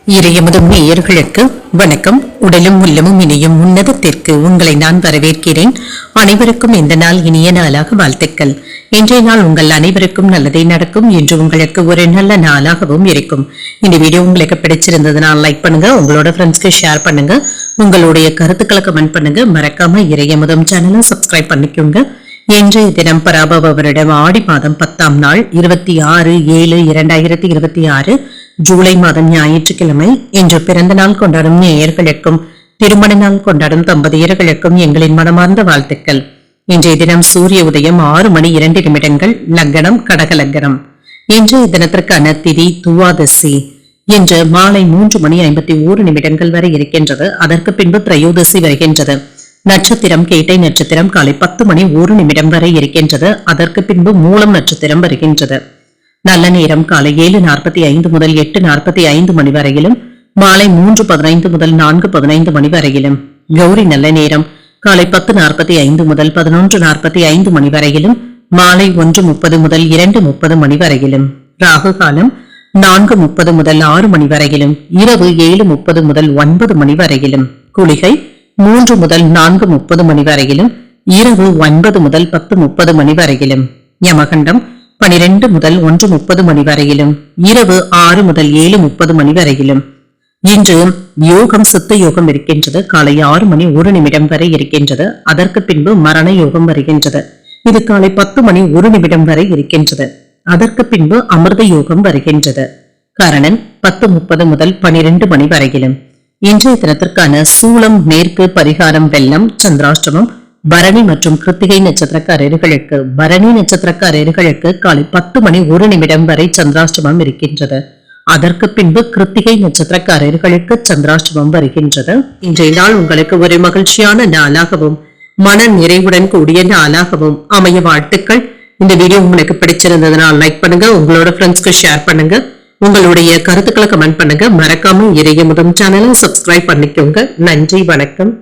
இறையமுதும் நேயர்களுக்கு வணக்கம். உடலும் உள்ளமும் இணையும் உன்னதத்திற்கு உங்களை நான் வரவேற்கிறேன். அனைவருக்கும் இந்த நாள் இனிய நாளாக வாழ்த்துக்கள். இன்றைய நாள் உங்கள் அனைவருக்கும் நல்லதே நடக்கும் என்று உங்களுக்கு ஒரு நல்ல நாளாகவும் இருக்கும். இந்த வீடியோ உங்களுக்கு பிடிச்சிருந்ததுனால் லைக் பண்ணுங்க, உங்களோட ஃப்ரெண்ட்ஸ்க்கு ஷேர் பண்ணுங்க, உங்களுடைய கருத்துக்களை கமெண்ட் பண்ணுங்க. மறக்காம இறையமுதும் சேனலை சப்ஸ்கிரைப் பண்ணிக்கோங்க. இன்றைய தினம் பராபவ வருடம் ஆடி மாதம் 10ஆம் நாள் 26/7/2026 ஜூலை மாதம் ஞாயிற்றுக்கிழமை. இன்று பிறந்த நாள் கொண்டாடும் நேயர்களுக்கும் திருமண நாள் கொண்டாடும் தம்பதியர்களுக்கும் எங்களின் மனமார்ந்த வாழ்த்துக்கள். இன்றைய தினம் சூரிய உதயம் 6:02 லக்னம் கடக லக்னம். இன்றைய தினத்திற்கான திதி துவாதசி. இன்று மாலை 3:51 வரை இருக்கின்றது. அதற்கு பின்பு திரையோதசி வருகின்றது. நட்சத்திரம் கேட்டை நட்சத்திரம் காலை 10:01 வரை இருக்கின்றது. அதற்கு பின்பு மூலம் நட்சத்திரம் வருகின்றது. நல்ல நேரம் காலை 7:45 முதல் 8:45 மணி வரையிலும், மாலை 3:15 முதல் 4:15 மணி வரையிலும். கௌரி நல்ல நேரம் காலை 10:45 முதல் 11:45 மணி வரையிலும், மாலை 1:30 முதல் 2:30 மணி வரையிலும். ராகு காலம் 4:30 முதல் 6 மணி வரையிலும், இரவு 7:30 முதல் 9 மணி வரையிலும். குளிகை 3 முதல் 4:30 மணி வரையிலும், இரவு 9 முதல் 10:30 மணி வரையிலும். யமகண்டம் 12 முதல் 1:30 மணி வரையிலும், இரவு 6 முதல் 7:30 மணி வரையிலும். இன்று யோகம் சித்த யோகம் இருக்கின்றது. காலை 6:01 வரை இருக்கின்றது. அதற்கு பின்பு மரண யோகம் வருகின்றது. இது காலை 10:01 வரை இருக்கின்றது. அதற்கு பின்பு அமிர்த யோகம் வருகின்றது. கரணன் 10:30 முதல் 12 மணி வரையிலும். இன்றைய தினத்திற்கான சூலம் மேற்கு, பரிகாரம் வெள்ளம், சந்திராஷ்டமம். பரணி மற்றும் கிருத்திகை நட்சத்திரக்காரர்களுக்கு காலை 10:01 வரை சந்திராஷ்டமம் இருக்கின்றது. அதற்கு பின்பு கிருத்திகை நட்சத்திரக்காரர்களுக்கு சந்திராஷ்டமம் வருகின்றது. இன்றைய நாள் உங்களுக்கு ஒரு மகிழ்ச்சியான நாளாகவும் மன நிறைவுடன் கூடிய நாளாகவும் அமைய வாழ்த்துக்கள். இந்த வீடியோ உங்களுக்கு பிடிச்சிருந்ததுனால் லைக் பண்ணுங்க, உங்களோட ஃப்ரெண்ட்ஸ்க்கு ஷேர் பண்ணுங்க, உங்களுடைய கருத்துக்களை கமெண்ட் பண்ணுங்க. மறக்காம இறையமுதும் சேனலை சப்ஸ்கிரைப் பண்ணிக்கோங்க. நன்றி, வணக்கம்.